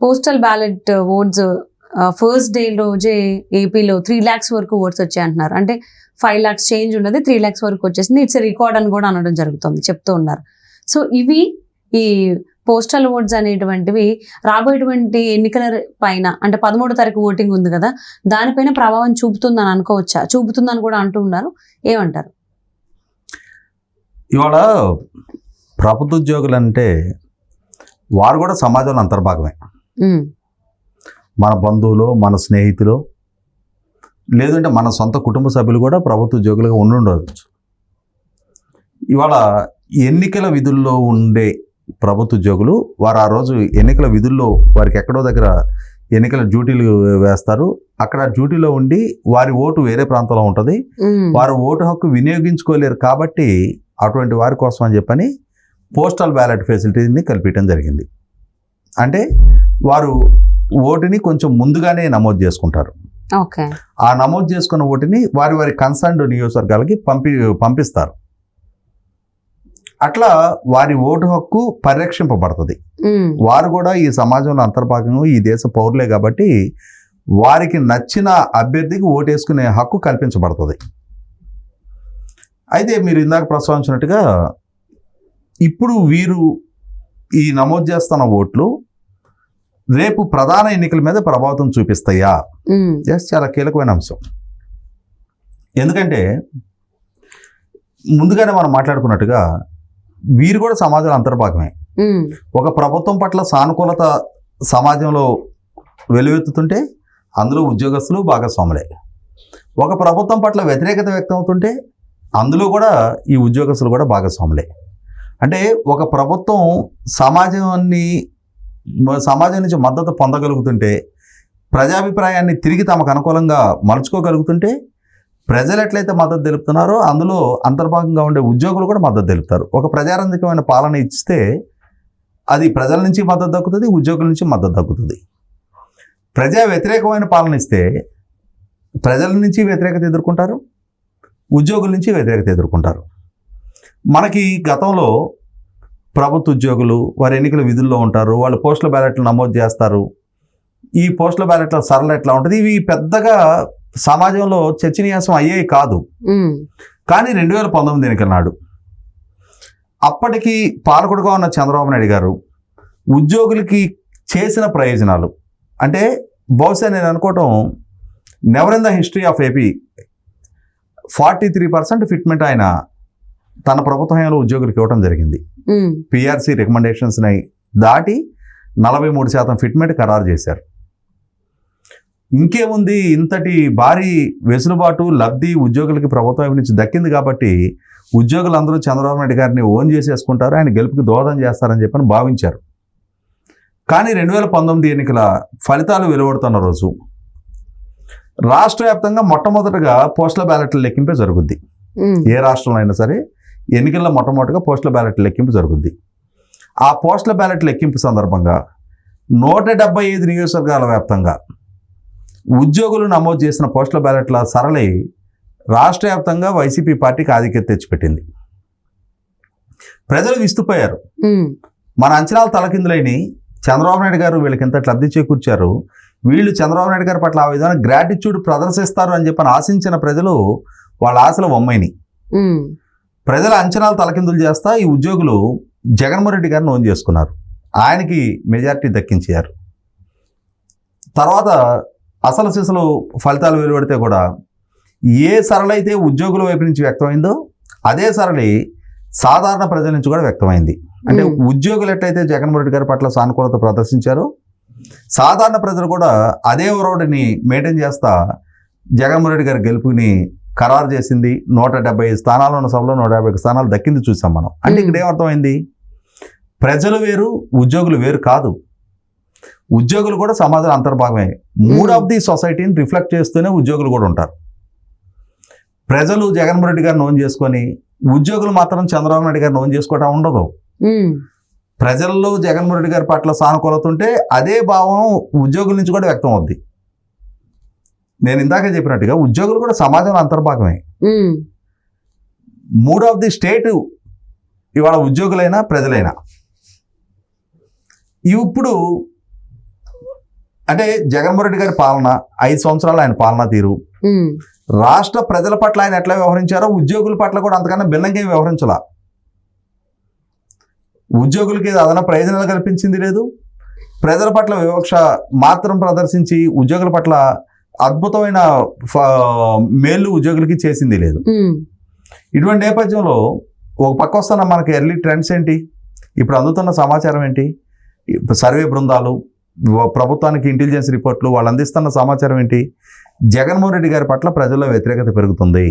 Postal ballot oats first day రోజే ఏపీలో 3 lakhs వరకు ఓట్స్ వచ్చాయి అంటున్నారు. అంటే 5 lakhs చేంజ్ ఉన్నది 3 lakhs వరకు వచ్చేసింది. ఇట్స్ రికార్డ్ అని కూడా అనడం జరుగుతుంది, చెప్తూ ఉన్నారు. సో ఇవి ఈ పోస్టల్ ఓట్స్ అనేటువంటివి రాబోయేటువంటి ఎన్నికల పైన, అంటే 13వ తారీఖు ఓటింగ్ ఉంది కదా, దానిపైన ప్రభావం చూపుతుందని అనుకోవచ్చా? చూపుతుందని కూడా అంటూ ఉన్నారు. ఏమంటారు? ఇవాళ ప్రభుత్వ ఉద్యోగులు అంటే వారు కూడా సమాజంలో అంతర్భాగమే. మన బంధువులు, మన స్నేహితులు, లేదంటే మన సొంత కుటుంబ సభ్యులు కూడా ప్రభుత్వ ఉద్యోగులుగా ఉండవచ్చు. ఇవాళ ఎన్నికల విధుల్లో ఉండే ప్రభుత్వ ఉద్యోగులు వారు ఆ రోజు ఎన్నికల విధుల్లో వారికి ఎక్కడో దగ్గర ఎన్నికల డ్యూటీలు వేస్తారు. అక్కడ డ్యూటీలో ఉండి వారి ఓటు వేరే ప్రాంతంలో ఉంటుంది. వారు ఓటు హక్కు వినియోగించుకోలేరు. కాబట్టి అటువంటి వారి కోసం అని చెప్పని పోస్టల్ బ్యాలెట్ ఫెసిలిటీని కల్పించడం జరిగింది. అంటే వారు ఓటుని కొంచెం ముందుగానే నమోదు చేసుకుంటారు. ఆ నమోదు చేసుకున్న ఓటుని వారి వారి కన్సర్న్డ్ నియోజకవర్గాలకి పంపిస్తారు. అట్లా వారి ఓటు హక్కు పరిరక్షింపబడుతుంది. వారు కూడా ఈ సమాజంలో అంతర్భాగంగా ఈ దేశ పౌరులే కాబట్టి వారికి నచ్చిన అభ్యర్థికి ఓటేసుకునే హక్కు కల్పించబడుతుంది. అయితే మీరు ఇందాక ప్రస్తావించినట్టుగా ఇప్పుడు వీరు ఈ నమోదు చేస్తున్న ఓట్లు రేపు ప్రధాన ఎన్నికల మీద ప్రభావితం చూపిస్తాయా? చాలా కీలకమైన అంశం. ఎందుకంటే ముందుగానే మనం మాట్లాడుకున్నట్టుగా వీరు కూడా సమాజంలో అంతర్భాగమే. ఒక ప్రభుత్వం పట్ల సానుకూలత సమాజంలో వెలువెత్తుతుంటే అందులో ఉద్యోగస్తులు భాగస్వాములే. ఒక ప్రభుత్వం పట్ల వ్యతిరేకత వ్యక్తం అవుతుంటే అందులో కూడా ఈ ఉద్యోగస్తులు కూడా భాగస్వాములే. అంటే ఒక ప్రభుత్వం సమాజం నుంచి మద్దతు పొందగలుగుతుంటే, ప్రజాభిప్రాయాన్ని తిరిగి తమకు అనుకూలంగా మలుచుకోగలుగుతుంటే, ప్రజలు ఎట్లయితే మద్దతు తెలుపుతున్నారో అందులో అంతర్భాగంగా ఉండే ఉద్యోగులు కూడా మద్దతు తెలుపుతారు. ఒక ప్రజారంజకమైన పాలన ఇస్తే అది ప్రజల నుంచి మద్దతు దక్కుతుంది, ఉద్యోగుల నుంచి మద్దతు దక్కుతుంది. ప్రజా వ్యతిరేకమైన పాలన ఇస్తే ప్రజల నుంచి వ్యతిరేకత ఎదుర్కొంటారు, ఉద్యోగుల నుంచి వ్యతిరేకత ఎదుర్కొంటారు. మనకి గతంలో ప్రభుత్వ ఉద్యోగులు వారి ఎన్నికల విధుల్లో ఉంటారు, వాళ్ళు పోస్టల్ బ్యాలెట్లు నమోదు చేస్తారు. ఈ పోస్టల్ బ్యాలెట్ల సరళ ఎట్లా ఉంటుంది, ఇవి పెద్దగా సమాజంలో చర్చనీయాంశం అయ్యేవి కాదు. కానీ 2019 ఎన్నికల నాడు అప్పటికి పాలకుడుగా ఉన్న చంద్రబాబు నాయుడు గారు ఉద్యోగులకి చేసిన ప్రయోజనాలు అంటే బహుశా నేను అనుకోవటం never in the history of AP 43% fitment ఆయన తన ప్రభుత్వ హయాంలో ఉద్యోగులకు ఇవ్వడం జరిగింది. పిఆర్సీ రికమెండేషన్స్ని దాటి 43% ఫిట్మెంట్ ఖరారు చేశారు. ఇంకేముంది, ఇంతటి భారీ వెసులుబాటు లబ్ధి ఉద్యోగులకి ప్రభుత్వం నుంచి దక్కింది కాబట్టి ఉద్యోగులందరూ చంద్రబాబు నాయుడు గారిని ఓన్ చేసేసుకుంటారు, ఆయన గెలుపుకి దోహదం చేస్తారని చెప్పని భావించారు. కానీ 2019 ఎన్నికల ఫలితాలు వెలువడుతున్న రోజు రాష్ట్ర వ్యాప్తంగా మొట్టమొదటిగా పోస్టల్ బ్యాలెట్ల లెక్కింపే జరుగుద్ది. ఏ రాష్ట్రంలో అయినా సరే ఎన్నికల్లో మొట్టమొదటిగా పోస్టల్ బ్యాలెట్ లెక్కింపు జరుగుద్ది. ఆ పోస్టల్ బ్యాలెట్ లెక్కింపు సందర్భంగా 175 నియోజకవర్గాల వ్యాప్తంగా ఉద్యోగులు నమోదు చేసిన పోస్టల్ బ్యాలెట్ల సరళి రాష్ట్ర వ్యాప్తంగా వైసీపీ పార్టీకి ఆధిక్యత తెచ్చిపెట్టింది. ప్రజలు విస్తుపోయారు. మన అంచనాలు తలకిందులైన చంద్రబాబు నాయుడు గారు వీళ్ళకి ఎంత లబ్ధి చేకూర్చారు, వీళ్ళు చంద్రబాబు నాయుడు గారి పట్ల ఆ విధంగా గ్రాటిట్యూడ్ ప్రదర్శిస్తారు అని చెప్పని ఆశించిన ప్రజలు వాళ్ళ ఆశలు వమ్మైని. ప్రజల అంచనాలు తలకిందులు చేస్తా ఈ ఉద్యోగులు జగన్మోహన్ రెడ్డి గారిని ఓన్ చేసుకున్నారు, ఆయనకి మెజారిటీ దక్కించారు. తర్వాత అసలు సిసలు ఫలితాలు వెలువడితే కూడా ఏ సరళైతే ఉద్యోగుల వైపు నుంచి వ్యక్తమైందో అదే సరళి సాధారణ ప్రజల నుంచి కూడా వ్యక్తమైంది. అంటే ఉద్యోగులు ఎట్లయితే జగన్మోహన్ రెడ్డి గారి పట్ల సానుకూలత ప్రదర్శించారో సాధారణ ప్రజలు కూడా అదే ఒరవడిని మెయింటైన్ చేస్తా జగన్మోహన్ రెడ్డి గారి గెలుపుని ఖరారు చేసింది. 175 స్థానాలు ఉన్న సభలో 150 స్థానాలు దక్కింది చూసాం మనం. అంటే ఇక్కడ ఏమర్థమైంది, ప్రజలు వేరు ఉద్యోగులు వేరు కాదు, ఉద్యోగులు కూడా సమాజంలో అంతర్భాగమే. మూడ్ ఆఫ్ ది సొసైటీని రిఫ్లెక్ట్ చేస్తూనే ఉద్యోగులు కూడా ఉంటారు. ప్రజలు జగన్మోహన్ రెడ్డి గారిని ఓన్ చేసుకొని ఉద్యోగులు మాత్రం చంద్రబాబు నాయుడు గారిని ఓన్ చేసుకోవటం ఉండదు. ప్రజల్లో జగన్మోహన్ రెడ్డి గారి పట్ల సానుకూలత ఉంటే అదే భావం ఉద్యోగుల నుంచి కూడా వ్యక్తం అవుద్ది. నేను ఇందాక చెప్పినట్టుగా ఉద్యోగులు కూడా సమాజంలో అంతర్భాగమే. మూడ్ ఆఫ్ ది స్టేట్ ఇవాళ ఉద్యోగులైనా ప్రజలైనా. ఇప్పుడు అంటే జగన్మోహన్ రెడ్డి గారి పాలన 5 సంవత్సరాలు ఆయన పాలనా తీరు, రాష్ట్ర ప్రజల పట్ల ఆయన ఎట్లా వ్యవహరించారో ఉద్యోగుల పట్ల కూడా అంతకన్నా భిన్నంగా వ్యవహరించాల. ఉద్యోగులకి అదన ప్రయోజనాలు కల్పించింది లేదు, ప్రజల పట్ల వివక్ష మాత్రం ప్రదర్శించి ఉద్యోగుల పట్ల అద్భుతమైన మేలు ఉద్యోగులకి చేసింది లేదు. ఇటువంటి నేపథ్యంలో ఒక పక్క వస్తున్న మనకి ఎర్లీ ట్రెండ్స్ ఏంటి, ఇప్పుడు అందుతున్న సమాచారం ఏంటి, సర్వే బృందాలు, ప్రభుత్వానికి ఇంటెలిజెన్స్ రిపోర్ట్లు, వాళ్ళు అందిస్తున్న సమాచారం ఏంటి, జగన్మోహన్ రెడ్డి గారి పట్ల ప్రజల్లో వ్యతిరేకత పెరుగుతుంది,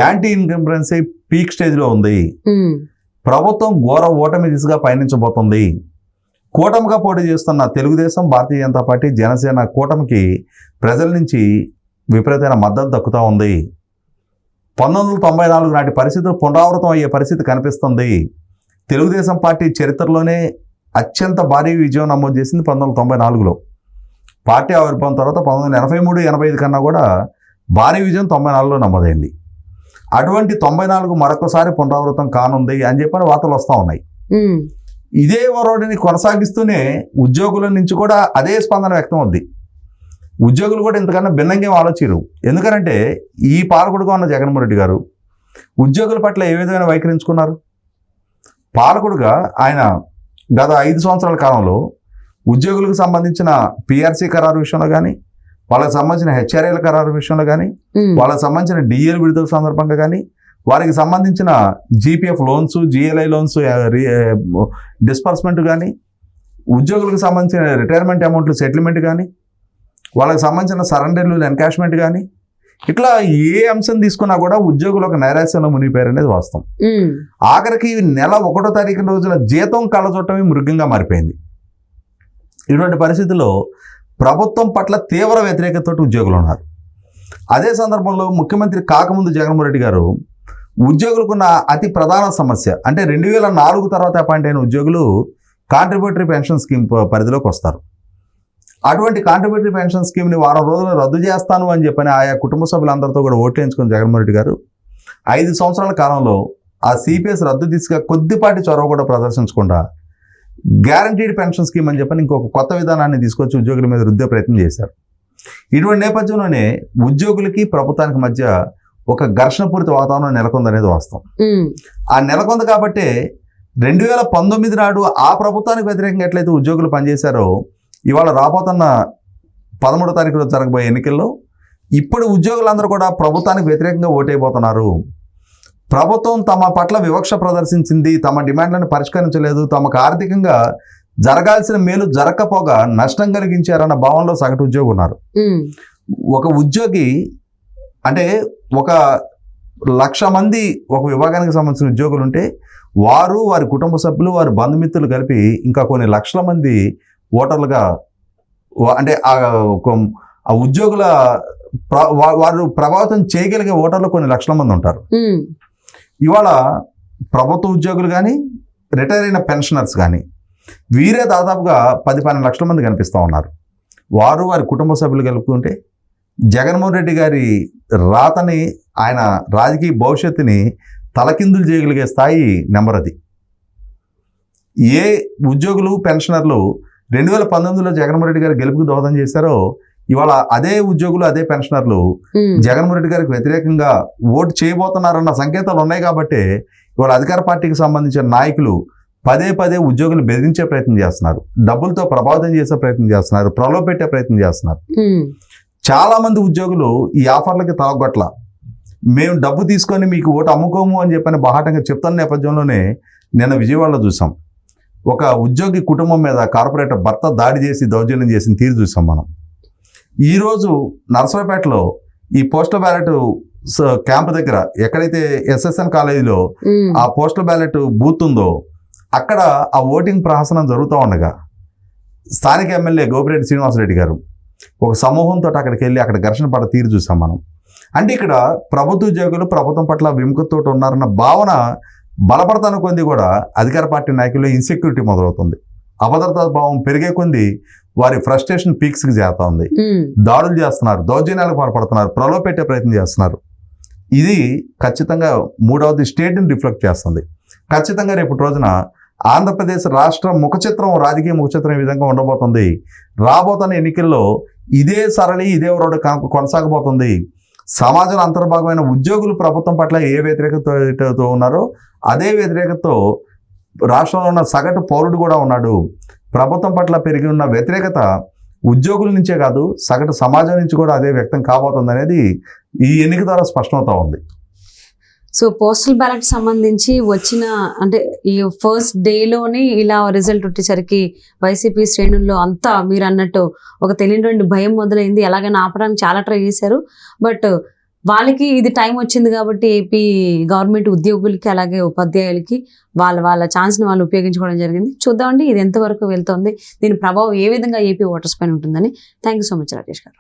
యాంటీ ఇన్కంబరెన్సీ పీక్ స్టేజ్లో ఉంది, ప్రభుత్వం ఘోర ఓటమి దిశగా పయనించబోతుంది. కూటమిగా పోటీ చేస్తున్న తెలుగుదేశం, భారతీయ జనతా పార్టీ, జనసేన కూటమికి ప్రజల నుంచి విపరీతమైన మద్దతు దక్కుతూ ఉంది. 1994 నాటి పరిస్థితులు పునరావృతం అయ్యే పరిస్థితి కనిపిస్తుంది. తెలుగుదేశం పార్టీ చరిత్రలోనే అత్యంత భారీ విజయం నమోదు చేసింది 1994లో. పార్టీ ఆవిర్భావం తర్వాత 1983, 85 కన్నా కూడా భారీ విజయం 94లో నమోదైంది. అటువంటి 94 మరొకసారి పునరావృతం కానుంది అని చెప్పని వార్తలు వస్తూ ఉన్నాయి. ఇదే వరోడిని కొనసాగిస్తూనే ఉద్యోగుల నుంచి కూడా అదే స్పందన వ్యక్తం అవుద్ది. ఉద్యోగులు కూడా ఇంతకన్నా భిన్నంగా ఆలోచించరు. ఎందుకంటే ఈ పాలకుడుగా ఉన్న జగన్మోహన్ రెడ్డి గారు ఉద్యోగుల పట్ల ఏ విధమైన వైఖరించుకున్నారు. పాలకుడుగా ఆయన గత 5 సంవత్సరాల కాలంలో ఉద్యోగులకు సంబంధించిన పిఆర్సీ ఖరారు విషయంలో కానీ, వాళ్ళకి సంబంధించిన హెచ్ఆర్ఏల ఖరారు విషయంలో కానీ, వాళ్ళకి సంబంధించిన డిఎల్ విడుదల సందర్భంగా కానీ, వారికి సంబంధించిన GPF loans, GLI loans disbursement కానీ, ఉద్యోగులకు సంబంధించిన రిటైర్మెంట్ అమౌంట్లు సెటిల్మెంట్ కానీ, వాళ్ళకి సంబంధించిన సరెండర్లు ఎన్కాష్మెంట్ కానీ, ఇట్లా ఏ అంశం తీసుకున్నా కూడా ఉద్యోగులు ఒక నైరాశ్యంలో మునిగిపోయారు అనేది వాస్తవం. ఆఖరికి నెల 1వ తారీఖు రోజున జీతం కళ్ళజొట్టమే మృగంగా మారిపోయింది. ఇటువంటి పరిస్థితుల్లో ప్రభుత్వం పట్ల తీవ్ర వ్యతిరేకతతో ఉద్యోగులు ఉన్నారు. అదే సందర్భంలో ముఖ్యమంత్రి కాకముందు జగన్మోహన్ రెడ్డి గారు ఉద్యోగులకున్న అతి ప్రధాన సమస్య అంటే 2004 తర్వాత అపాయింట్ అయిన ఉద్యోగులు కాంట్రిబ్యూటరీ పెన్షన్ స్కీమ్ పరిధిలోకి వస్తారు. అటువంటి కాంట్రిబ్యూటరీ పెన్షన్ స్కీమ్ని వారం రోజులు రద్దు చేస్తాను అని చెప్పని ఆయా కుటుంబ సభ్యులందరితో కూడా ఓట్లేయించుకుని జగన్మోహన్ రెడ్డి గారు 5 సంవత్సరాల కాలంలో ఆ సిపిఎస్ రద్దు దిశగా కొద్దిపాటి చొరవ కూడా ప్రదర్శించకుండా గ్యారంటీడ్ పెన్షన్ స్కీమ్ అని చెప్పని ఇంకొక కొత్త విధానాన్ని తీసుకొచ్చి ఉద్యోగుల మీద రుద్దే ప్రయత్నం చేశారు. ఇటువంటి నేపథ్యంలోనే ఉద్యోగులకి ప్రభుత్వానికి మధ్య ఒక ఘర్షణపూరిత వాతావరణం నెలకొందనేది వాస్తవం. ఆ నెలకొంది కాబట్టే 2019 నాడు ఆ ప్రభుత్వానికి వ్యతిరేకంగా ఎట్లయితే ఉద్యోగులు పనిచేశారో ఇవాళ రాబోతున్న 13వ తారీఖులో జరగబోయే ఎన్నికల్లో ఇప్పుడు ఉద్యోగులందరూ కూడా ప్రభుత్వానికి వ్యతిరేకంగా ఓటైపోతున్నారు. ప్రభుత్వం తమ పట్ల వివక్ష ప్రదర్శించింది, తమ డిమాండ్లను పరిష్కరించలేదు, తమకు ఆర్థికంగా జరగాల్సిన మేలు జరగకపోగా నష్టం కలిగించారన్న భావనలో సగటు ఉద్యోగి ఉన్నారు. ఒక ఉద్యోగి అంటే 1,00,000 మంది ఒక విభాగానికి సంబంధించిన ఉద్యోగులు ఉంటే వారు, వారి కుటుంబ సభ్యులు, వారి బంధుమిత్రులు కలిపి ఇంకా కొన్ని లక్షల మంది ఓటర్లుగా అంటే ఆ ఉద్యోగుల వారు ప్రభావితం చేయగలిగే ఓటర్లు కొన్ని లక్షల మంది ఉంటారు. ఇవాళ ప్రభుత్వ ఉద్యోగులు కానీ, రిటైర్ అయిన పెన్షనర్స్ కానీ వీరే దాదాపుగా 10-12 లక్షల మంది కనిపిస్తూ ఉన్నారు. వారు, వారి కుటుంబ సభ్యులు కలుపుకుంటే జగన్మోహన్ రెడ్డి గారి రాతని, ఆయన రాజకీయ భవిష్యత్తుని తలకిందులు చేయగలిగే స్థాయి నెంబర్ అది. ఏ ఉద్యోగులు, పెన్షనర్లు 2019లో జగన్మోహన్ రెడ్డి గారు గెలుపుకు దోహదం చేశారో ఇవాళ అదే ఉద్యోగులు, అదే పెన్షనర్లు జగన్మోహన్ రెడ్డి గారికి వ్యతిరేకంగా ఓటు చేయబోతున్నారన్న సంకేతాలు ఉన్నాయి. కాబట్టి ఇవాళ అధికార పార్టీకి సంబంధించిన నాయకులు పదే ఉద్యోగులు బెదిరించే ప్రయత్నం చేస్తున్నారు, డబ్బులతో ప్రభావితం చేసే ప్రయత్నం చేస్తున్నారు, ప్రలోభపెట్టే ప్రయత్నం చేస్తున్నారు. చాలా మంది ఉద్యోగులు ఈ ఆఫర్లకి తలగొట్ల మేము డబ్బు తీసుకొని మీకు ఓటు అమ్ముకోము అని చెప్పని బాహాటంగా చెప్తున్న నేపథ్యంలోనే నిన్న విజయవాడలో చూసాం. ఒక ఉద్యోగి కుటుంబం మీద కార్పొరేటర్ భర్త దాడి చేసి దౌర్జన్యం చేసిన తీరు చూసాం మనం. ఈరోజు నర్సరావుపేటలో ఈ పోస్టల్ బ్యాలెట్ క్యాంప్ దగ్గర ఎక్కడైతే ఎస్ఎస్ఎన్ కాలేజీలో ఆ పోస్టల్ బ్యాలెట్ బూత్ ఉందో అక్కడ ఆ ఓటింగ్ ప్రహసనం జరుగుతూ ఉండగా స్థానిక ఎమ్మెల్యే గోపిరెడ్డి శ్రీనివాసరెడ్డి గారు ఒక సమూహంతో అక్కడికి వెళ్ళి అక్కడ ఘర్షణ పడ తీరు చూసాం మనం. అంటే ఇక్కడ ప్రభుత్వ ఉద్యోగులు ప్రభుత్వం పట్ల విముఖతతో ఉన్నారన్న భావన బలపడతాను కొంది కూడా అధికార పార్టీ నాయకుల్లో ఇన్సెక్యూరిటీ మొదలవుతుంది. అభద్రతా భావం పెరిగే కొంది వారి ఫ్రస్ట్రేషన్ పీక్స్కి చేరుతా ఉంది. దాడులు చేస్తున్నారు, దౌర్జన్యాలకు పాల్పడుతున్నారు, ప్రలోభపెట్టే ప్రయత్నం చేస్తున్నారు. ఇది ఖచ్చితంగా 3వది స్టేట్ని రిఫ్లెక్ట్ చేస్తుంది. ఖచ్చితంగా రేపటి రోజున ఆంధ్రప్రదేశ్ రాష్ట్ర ముఖచిత్రం, రాజకీయ ముఖచిత్రం ఈ విధంగా ఉండబోతుంది. రాబోతున్న ఎన్నికల్లో ఇదే సరళి, ఇదే రోడ్డు కొనసాగబోతుంది. సమాజంలో అంతర్భాగమైన ఉద్యోగులు ప్రభుత్వం పట్ల ఏ వ్యతిరేకతతో ఉన్నారో అదే వ్యతిరేకతతో రాష్ట్రంలో ఉన్న సగటు పౌరుడు కూడా ఉన్నాడు. ప్రభుత్వం పట్ల పెరిగి ఉన్న వ్యతిరేకత ఉద్యోగుల నుంచే కాదు, సగటు సమాజం నుంచి కూడా అదే వ్యక్తం కాబోతుంది అనేది ఈ ఎన్నిక ద్వారా స్పష్టమవుతా ఉంది. సో పోస్టల్ బ్యాలెట్ సంబంధించి వచ్చిన అంటే ఈ ఫస్ట్ డేలోనే ఇలా రిజల్ట్ వచ్చేసరికి వైసీపీ శ్రేణుల్లో అంతా మీరు అన్నట్టు ఒక తెలియని భయం మొదలైంది. ఎలాగైనా ఆపడానికి చాలా ట్రై చేశారు. బట్ వాళ్ళకి ఇది టైం వచ్చింది కాబట్టి ఏపీ గవర్నమెంట్ ఉద్యోగులకి అలాగే ఉపాధ్యాయులకి వాళ్ళ ఛాన్స్ని వాళ్ళు ఉపయోగించుకోవడం జరిగింది. చూద్దామండి ఇది ఎంతవరకు వెళ్తుంది, దీని ప్రభావం ఏ విధంగా ఏపీ ఓటర్స్ పైన ఉంటుందని. Thank you so much Rakesh గారు.